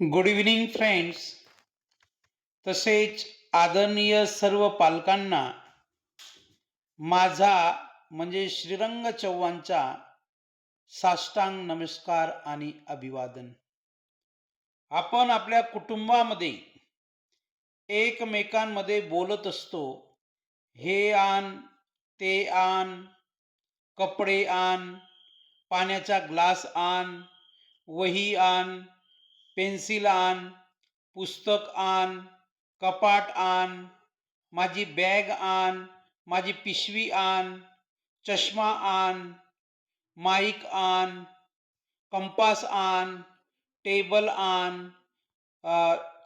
Good evening friends. तसेच आदरणीय सर्व पालकांना माझा म्हणजे श्रीरंग चव्हाणचा साष्टांग नमस्कार आणि अभिवादन. आपण आपल्या कुटुंबामध्ये एकमेकांमध्ये बोलत असतो. हे आण, ते आण, कपडे आण, पाण्याचा ग्लास आण, वही आण, पेन्सिल आण, पुस्तक आण, कपाट आण, माझी बॅग आण, माझी पिशवी आण, चष्मा आण, माईक आण, कंपास आण, टेबल आण,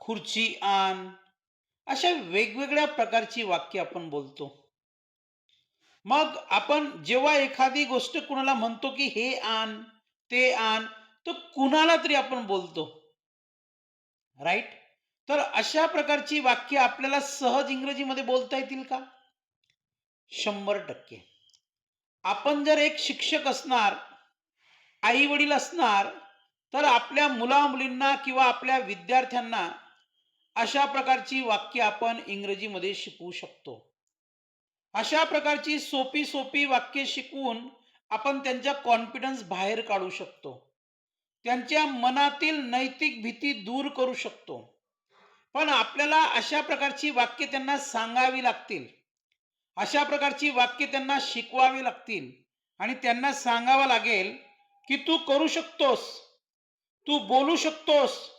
खुर्ची आण, अशा वेगवेगळ्या प्रकारची वाक्य आपण बोलतो. मग आपण जेव्हा एखादी गोष्ट कुणाला म्हणतो की हे आण, ते आण, तर कुणाला तरी आपण बोलतो, राईट? तर अशा प्रकारची वाक्य आपल्याला सहज इंग्रजीमध्ये बोलता येतील का? 100%. आपण जर एक शिक्षक असणार, आई वडील असणार, तर आपल्या मुला-मुलींना किंवा आपल्या विद्यार्थ्यांना अशा प्रकारची वाक्य आपण इंग्रजीमध्ये शिकवू शकतो. अशा प्रकारची सोपी सोपी वाक्य शिकवून आपण त्यांचा कॉन्फिडन्स बाहेर काढू शकतो. त्यांच्या मनातील नैतिक भीती दूर करू शकतो. पण आपल्याला अशा प्रकारची वाक्य त्यांना सांगावी लागतील. अशा प्रकारची वाक्य त्यांना शिकवावी लागतील आणि त्यांना सांगावं लागेल की तू करू शकतोस, तू बोलू शकतोस,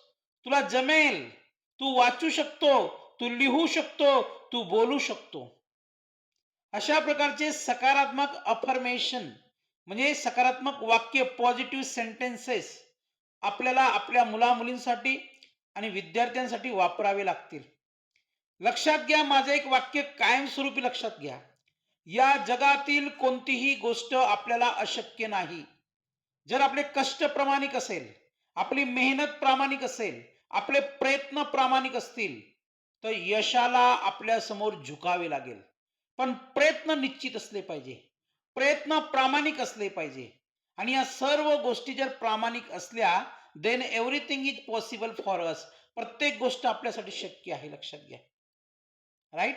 तुला जमेल, तू वाचू शकतो, तू लिहू शकतो, तू बोलू शकतो. अशा प्रकारचे सकारात्मक अफर्मेशन म्हणजे सकारात्मक वाक्य, पॉझिटिव्ह सेंटेन्सेस आपल्याला आपल्या मुला-मुलींसाठी आणि विद्यार्थ्यांसाठी वापरावे लागतील. लक्षात घ्या, माझं एक वाक्य कायमस्वरूपी लक्षात घ्या. या जगातील कोणतीही गोष्ट आपल्याला अशक्य नाही. जर आपले कष्ट प्रामाणिक असेल, आपली मेहनत प्रामाणिक असेल, आपले प्रयत्न प्रामाणिक असतील, तर यशाला आपल्या समोर झुकावे लागेल. पण प्रयत्न निश्चित असले पाहिजे, प्रयत्न प्रामाणिक असले पाहिजे. आणि या सर्व गोष्टी जर प्रामाणिक असल्या, then everything is possible for us. प्रत्येक गोष्ट आपल्यासाठी शक्य आहे, लक्षात घ्या, राईट?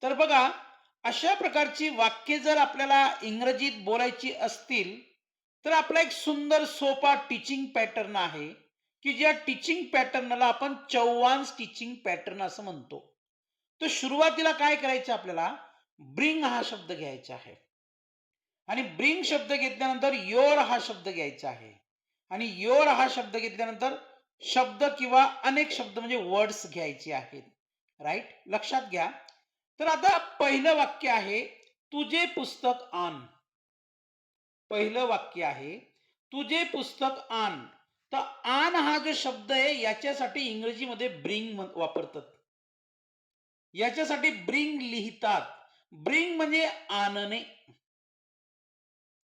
तर बघा, अशा प्रकारची वाक्य जर आपल्याला इंग्रजीत बोलायची असतील, तर आपला एक सुंदर सोपा टीचिंग पॅटर्न आहे की ज्या टीचिंग पॅटर्नला आपण चव्हाण's टीचिंग पॅटर्न असं म्हणतो. तर सुरुवातीला काय करायचं, आपल्याला ब्रिंग हा शब्द घ्यायचा आहे आणि ब्रिंग शब्द घेतल्यानंतर योर हा शब्द घ्यायचा आहे आणि योर हा शब्द घेतल्यानंतर शब्द किंवा अनेक शब्द म्हणजे वर्ड्स घ्यायचे आहेत, राईट? लक्षात घ्या. तर आता पहिलं वाक्य आहे, तुझे पुस्तक आण. पहिलं वाक्य आहे, तुझे पुस्तक आण. तर आण हा जो शब्द आहे याच्यासाठी इंग्रजीमध्ये ब्रिंग वापरतात, याच्यासाठी ब्रिंग लिहितात. ब्रिंग म्हणजे आणणे,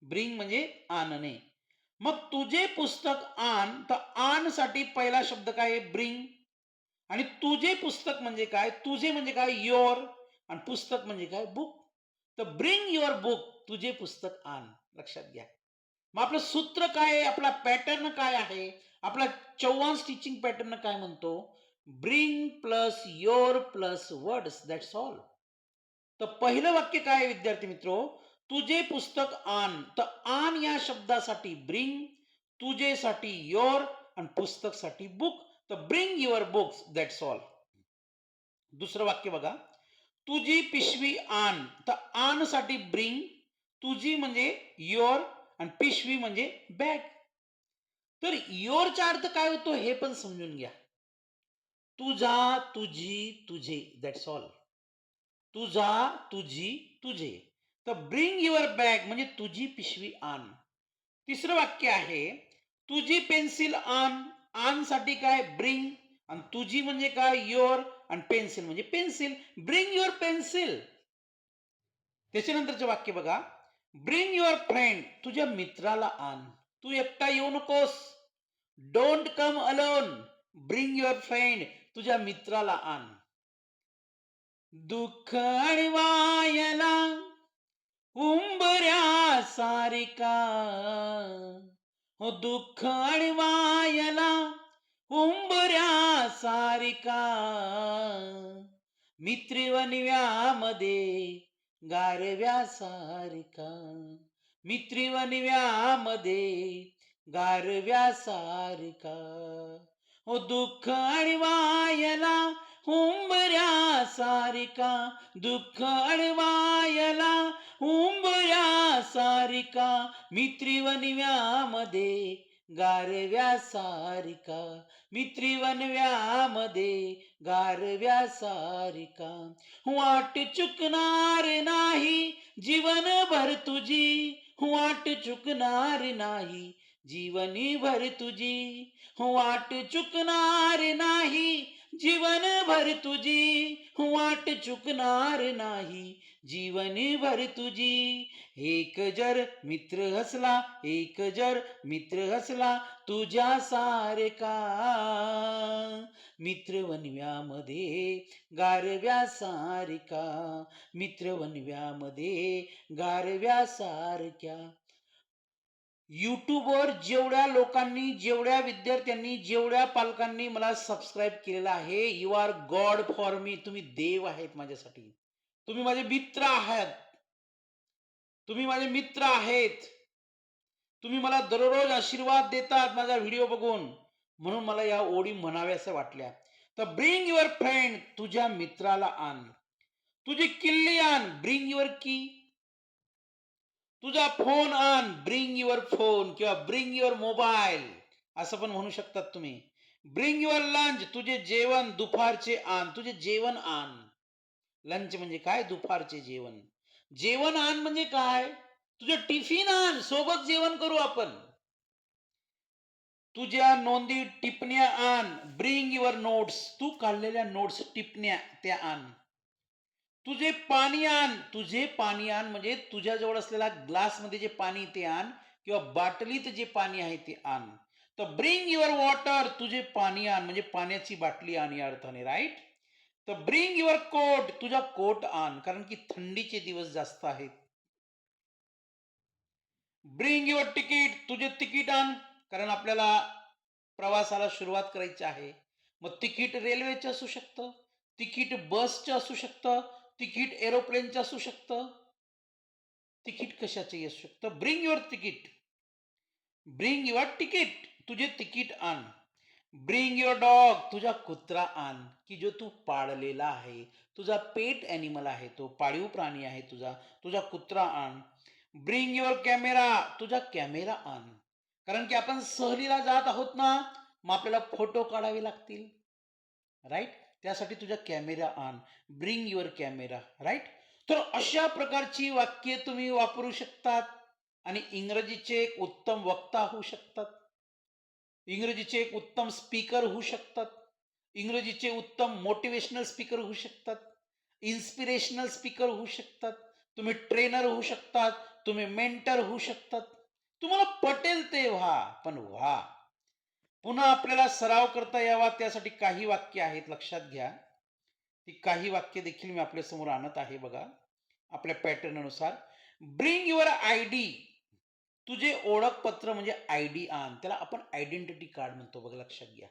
ब्रिंग म्हणजे आणणे. मग तुझे पुस्तक आण, तर आण साठी पहिला शब्द काय आहे? ब्रिंग. आणि तुझे पुस्तक म्हणजे काय? तुझे म्हणजे काय? योर. आणि पुस्तक म्हणजे काय? बुक. तर ब्रिंग युअर बुक, तुझे पुस्तक आण. लक्षात घ्या. मग आपलं सूत्र काय आहे? आपला पॅटर्न काय आहे? आपला चव्हाण's टीचिंग पॅटर्न काय म्हणतो? Bring plus your plus words, that's all. तर पहिलं वाक्य काय आहे विद्यार्थी मित्रो? तुझे पुस्तक आण. तर आण या शब्दासाठी ब्रिंग, तुझेसाठी योर आणि पुस्तक साठी बुक. तर bring your books, that's all. दुसरं वाक्य बघा, तुझी पिशवी आण. तर आण साठी ब्रिंग, तुझी म्हणजे योर आणि पिशवी म्हणजे बॅग. तर योरचा अर्थ काय होतो हे पण समजून घ्या. तुझा, तुझी, तुझे, दॅट्स ऑल. तुझा, तुझी, तुझे. तर ब्रिंग युअर बॅग म्हणजे तुझी पिशवी आण. तिसरं वाक्य आहे, तुझी पेन्सिल आण. आण साठी काय? ब्रिंग. आणि तुझी म्हणजे काय? योर. आणि पेन्सिल म्हणजे पेन्सिल. Bring your pencil. त्याच्यानंतरचे वाक्य बघा, ब्रिंग युअर फ्रेंड. तुझ्या मित्राला आण. तू एकटा येऊ नकोस. Don't come alone. Bring your friend. तुझ्या मित्राला आण. दुःख अडवायला उंबऱ्या सारिका, हो दुःख अडवायला उंबऱ्या सारिका मित्रिवनिव्यामध्ये गारव्या सारिका मित्रिवनिव्यामध्ये गारव्या सारिका हो दुःख अडवायला उंबऱ्या सारिका दुःख अडवायला उंबऱ्या सारिका मित्रिवनिव्यामध्ये गारव्या सारिका मित्रिवनव्यामध्ये गारव्या सारिका वाट चुकणार नाही जीवनभर तुझी वाट चुकणार नाही जीवनी भर तुझी वाट चुकणार नाही जीवनभर तुझी वाट चुकणार नाही जीवनी भर तुझी एक जर मित्र हसला एक जर मित्र हसला तुझ्या सारका मित्रवनव्यामध्ये गारव्या सारिका मित्रवनव्यामध्ये गारव्या सारख्या यूट्यूबवर जेवढ्या लोकांनी जेवढ्या विद्यार्थ्यांनी जेवढ्या पालकांनी मला सबस्क्राईब केलेलं आहे you are God for me तुम्ही देव आहेत माझ्यासाठी तुम्ही माझे मित्र आहात तुम्ही माझे मित्र आहेत तुम्ही मला दररोज आशीर्वाद देतात माझा व्हिडिओ बघून म्हणून मला या ओळी म्हणाव्याशा वाटल्या तर ब्रिंग युअर फ्रेंड तुझ्या मित्राला आण तुझी किल्ली आण ब्रिंग युअर की तुझा फोन आण ब्रिंग युअर फोन किंवा ब्रिंग युअर मोबाईल असं पण म्हणू शकतात तुम्ही ब्रिंग युअर लंच तुझे जेवण दुपारचे आण तुझे जेवण आण लंच म्हणजे काय दुपारचे जेवण जेवण आण म्हणजे काय तुझे टिफिन आण सोबत जेवण करू आपण तुझ्या नोंदी टिपण्या आण ब्रिंग युअर नोट्स तू काढलेल्या नोट्स टिपण्या त्या आण तुझे पाणी आण तुझे पाणी आण म्हणजे तुझ्या जवळ असलेला ग्लास मध्ये जे पाणी ते आण किंवा बाटलीत जे पाणी आहे ते आण तर ब्रिंग युअर वॉटर तुझे पाणी आण म्हणजे पाण्याची बाटली आण या अर्थाने राईट तर ब्रिंग युअर कोट तुझा कोट आण कारण की थंडीचे दिवस जास्त आहेत ब्रिंग युअर तिकीट तुझे तिकीट आण कारण आपल्याला प्रवासाला सुरुवात करायची आहे मग तिकीट रेल्वेचं असू शकतं तिकीट बसचं असू शकतं तिकीट एरोप्लेनचं असू शकतं तिकीट कशाचंही असू शकतं bring your ticket bring your ticket तुझे तिकीट आण ब्रिंग युअर डॉग तुझा कुत्रा आण की जो तू पाळलेला आहे तुझा पेट ॲनिमल आहे तो पाळीव प्राणी आहे तुझा तुझा कुत्रा आण ब्रिंग युअर कॅमेरा तुझा कॅमेरा आण कारण की आपण सहलीला जात आहोत ना मग आपल्याला फोटो काढावे लागतील राईट त्यासाठी तुझा कॅमेरा आण ब्रिंग युअर कॅमेरा राईट तर अशा प्रकारची वाक्य तुम्ही वापरू शकतात आणि इंग्रजीचे एक उत्तम वक्ता होऊ शकतात इंग्रजीचे एक उत्तम स्पीकर होऊ शकतात इंग्रजीचे उत्तम मोटिवेशनल स्पीकर होऊ शकतात इन्स्पिरेशनल स्पीकर होऊ शकतात तुम्ही ट्रेनर होऊ शकतात तुम्ही मेंटर होऊ शकतात तुम्हाला पटेल ते व्हा पण व्हा पुन्हा आपल्याला सराव करता यावा त्यासाठी काही वाक्य आहेत लक्षात घ्या ती काही वाक्य देखील मी आपल्या समोर आणत आहे बघा आपल्या पॅटर्न अनुसार ब्रिंग युअर आय डी तुझे ओळखपत्र म्हणजे आय डी आण त्याला आपण आयडेंटिटी कार्ड म्हणतो बघा लक्षात घ्या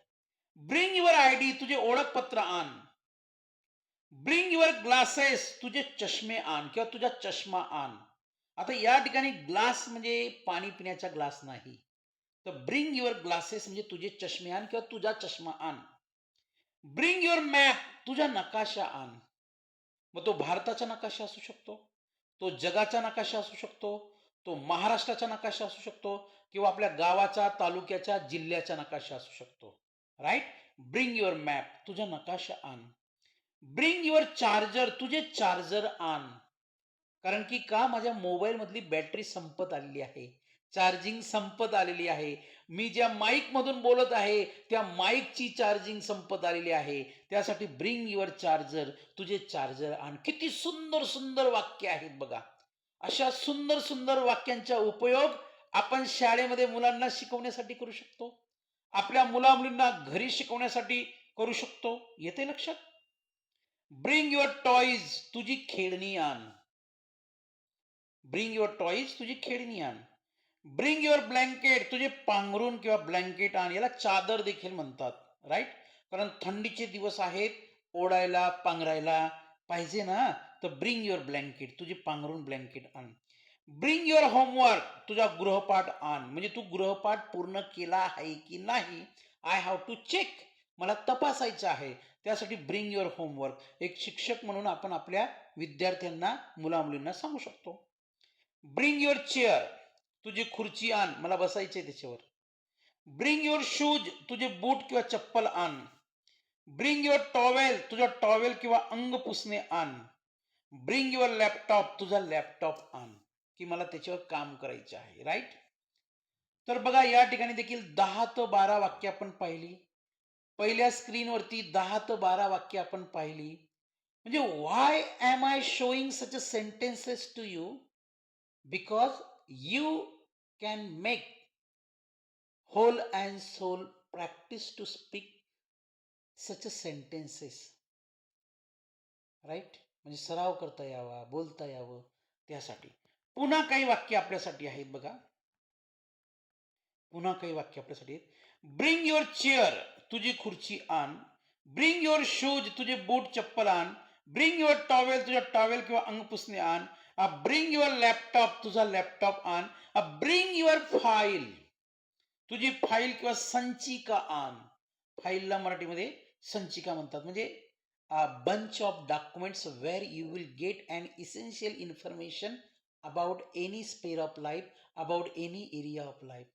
ब्रिंग युअर आय डी तुझे ओळखपत्र आण ब्रिंग युअर ग्लासेस तुझे चष्मे आण किंवा तुझा चष्मा आण आता या ठिकाणी ग्लास म्हणजे पाणी पिण्याचा ग्लास नाही तर ब्रिंग युअर ग्लासेस म्हणजे तुझे चष्मे आण किंवा तुझा चष्मा आण ब्रिंग युअर मॅप तुझा नकाशा आण मग तो भारताचा नकाशा असू शकतो तो जगाचा नकाशा असू शकतो तो महाराष्ट्राचा नकाशा असू शकतो किंवा आपल्या गावाचा तालुक्याच्या जिल्ह्याचा नकाशा असू शकतो राईट ब्रिंग युअर मॅप तुझा नकाशा आण ब्रिंग युअर चार्जर तुझे चार्जर आण कारण की का माझ्या मोबाईल मधली बॅटरी संपत आलेली आहे चार्जिंग संपत आलेली आहे मी ज्या माईक मधून बोलत आहे त्या माईकची चार्जिंग संपत आलेली आहे त्यासाठी ब्रिंग युअर चार्जर तुझे चार्जर आण किती सुंदर सुंदर वाक्य आहेत बघा अशा सुंदर सुंदर वाक्यांचा उपयोग आपण शाळेमध्ये मुलांना शिकवण्यासाठी करू शकतो आपल्या मुला मुलींना घरी शिकवण्यासाठी करू शकतो येते लक्षात ब्रिंग युअर टॉईज तुझी खेळणी आण ब्रिंग युअर टॉईज तुझी खेळणी आण ब्रिंग युअर ब्लँकेट, तुझे पांघरून किंवा ब्लँकेट आण. याला चादर देखील म्हणतात, राईट? कारण थंडीचे दिवस आहेत, ओढायला पांघरायला पाहिजे ना, तर ब्रिंग युअर ब्लँकेट, तुझे पांघरून ब्लँकेट आण. ब्रिंग युअर होमवर्क, तुझा गृहपाठ आण. म्हणजे तू गृहपाठ पूर्ण केला आहे की नाही, आय हॅव टू चेक, मला तपासायचं आहे. त्यासाठी ब्रिंग युअर होमवर्क एक शिक्षक म्हणून आपण आपल्या विद्यार्थ्यांना, मुलामुलींना सांगू शकतो. ब्रिंग युअर चेअर, तुझी खुर्ची आण, मला बसायचे त्याच्यावर. ब्रिंग युअर शूज, तुझे बूट किंवा चप्पल आण. ब्रिंग युअर टॉवेल, तुझा टॉवेल किंवा अंग पुसणे आण. ब्रिंग युअर लॅपटॉप, तुझा लॅपटॉप आण, की मला त्याच्यावर काम करायचे आहे, राईट? तर बघा या ठिकाणी देखील 10 ते 12 वाक्य आपण पाहिली. पहिल्या स्क्रीनवरती 10 ते 12 वाक्य आपण पाहिली. म्हणजे why am I showing such a sentences to you? Because you can make whole and soul practice to speak such a sentences, right? म्हणजे सराव करता यावा, बोलता यावं, त्यासाठी. पुन्हा काही वाक्य आपल्यासाठी आहेत बघा. पुन्हा काही वाक्य आपल्यासाठी आहेत. ब्रिंग युअर चेअर, तुझी खुर्ची आण. ब्रिंग युअर शूज, तुझे बूट चप्पल आण. ब्रिंग युअर टॉवेल, तुझा टॉवेल किंवा अंग पुसणे आण. ब्रिंग युअर लॅपटॉप, तुझा लॅपटॉप आण. ब्रिंग युअर फाईल, तुझी फाईल किंवा संचिका आण. फाईलला मराठीमध्ये संचिका म्हणतात. म्हणजे bunch of documents where you will get an essential information about any sphere of life, about any area of life.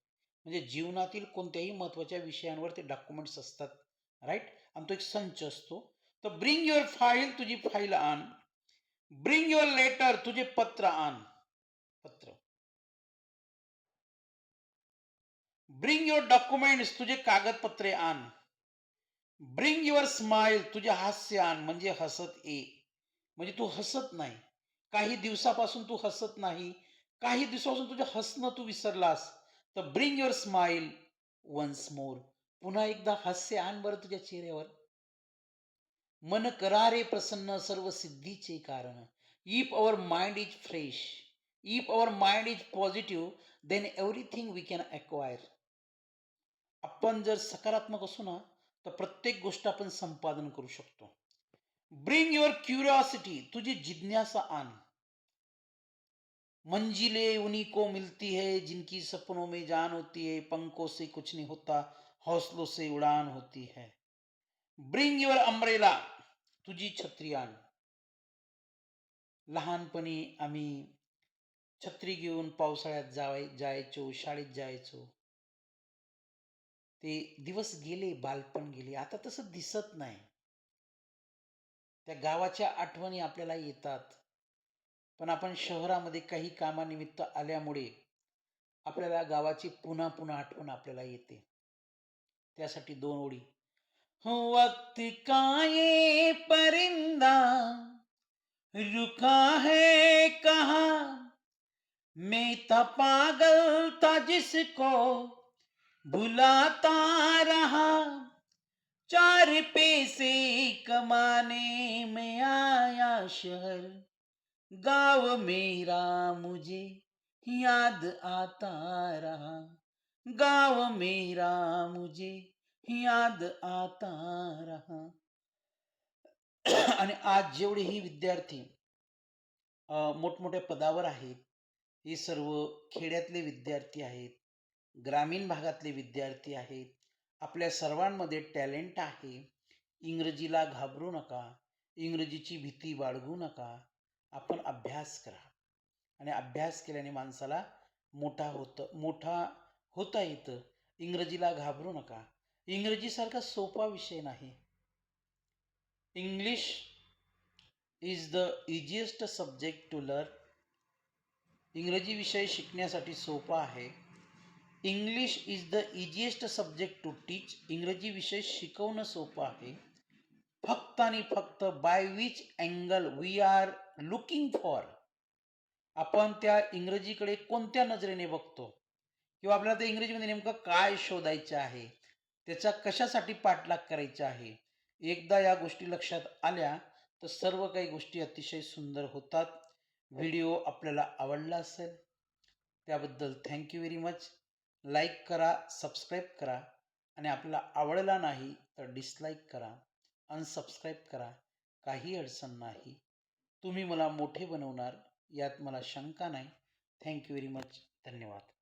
म्हणजे जीवनातील कोणत्याही महत्वाच्या विषयांवर ते डॉक्युमेंट्स असतात, राईट? आणि तो एक संच असतो. तर ब्रिंग युअर फाईल, तुझी फाईल आण. ब्रिंग युअर लेटर, तुझे पत्र आण, पत्र. ब्रिंग युअर डॉक्युमेंट्स, तुझे कागदपत्रे आण. ब्रिंग युअर स्माइल, तुझे हास्य आण, म्हणजे हसत ये. म्हणजे तू हसत नाही, काही दिवसापासून तू हसत नाही, काही दिवसापासून तुझे हसणं तू विसरलास, तर bring your smile once more, पुन्हा एकदा हास्य आण बरं तुझ्या चेहऱ्यावर. मन करारे प्रसन्न सर्व सिद्धीचे कारण. If our mind is fresh, if our mind is positive, then everything we can acquire. आपण जर सकारात्मक असू ना, तर प्रत्येक गोष्ट आपण संपादन करू शकतो. ब्रिंग युअर क्युरिओसिटी, तुझी जिज्ञासा आण. मंजिलें उन्हीं को मिलती है जिनकी सपनों में जान होती है, पंखों से कुछ नहीं होता, हौसलों से उड़ान होती है. ब्रिंग युअर अम्ब्रेला, तुझी छत्री आण. लहानपणी आम्ही छत्री घेऊन पावसाळ्यात जायचो, शाळेत जायचो. ते दिवस गेले, बालपण गेले, आता तसं दिसत नाही. त्या गावाच्या आठवणी आपल्याला येतात, पण आपण शहरामध्ये काही कामानिमित्त आल्यामुळे आपल्याला गावाची पुन्हा पुन्हा आठवण आपल्याला येते. त्यासाठी दोन ओळी. वक्त का ये परिंदा रुका है कहाँ, मैं था पागल था जिसको बुलाता रहा, चार पैसे कमाने में आया शहर, गाँव मेरा मुझे याद आता रहा, गाँव मेरा मुझे याद आता रहा. आणि आज जेवढेही विद्यार्थी मोठमोठ्या पदावर आहेत, हे सर्व खेड्यातले विद्यार्थी आहेत, ग्रामीण भागातले विद्यार्थी आहेत. आपल्या सर्वांमध्ये टॅलेंट आहे. इंग्रजीला घाबरू नका, इंग्रजीची भीती बाळगू नका. आपण अभ्यास करा, आणि अभ्यास केल्याने माणसाला मोठा होता येतं. इंग्रजीला घाबरू नका. इंग्रजीसारखा सोपा विषय नाही. English is the easiest subject to learn. इंग्रजी विषय शिकण्यासाठी सोपा आहे. English is the easiest subject to teach. इंग्रजी विषय शिकवणं सोपं आहे. फक्त आणि फक्त by which angle we are looking for, आपण त्या इंग्रजीकडे कोणत्या नजरेने बघतो, किंवा आपल्याला त्या इंग्रजीमध्ये नेमकं काय शोधायचं आहे, त्याचा कशासाठी पाठलाग करायचा आहे. एकदा या गोष्टी लक्षात आल्या तर सर्व काही गोष्टी अतिशय सुंदर होतात. व्हिडिओ आपल्याला आवडला असेल त्याबद्दल थँक्यू व्हेरी मच. लाईक करा, सबस्क्राईब करा आणि आपल्याला आवडला नाही तर डिसलाईक करा, अनसबस्क्राईब करा. काही अडचण नाही. तुम्ही मला मोठे बनवणार यात मला शंका नाही. Thank you very much. धन्यवाद.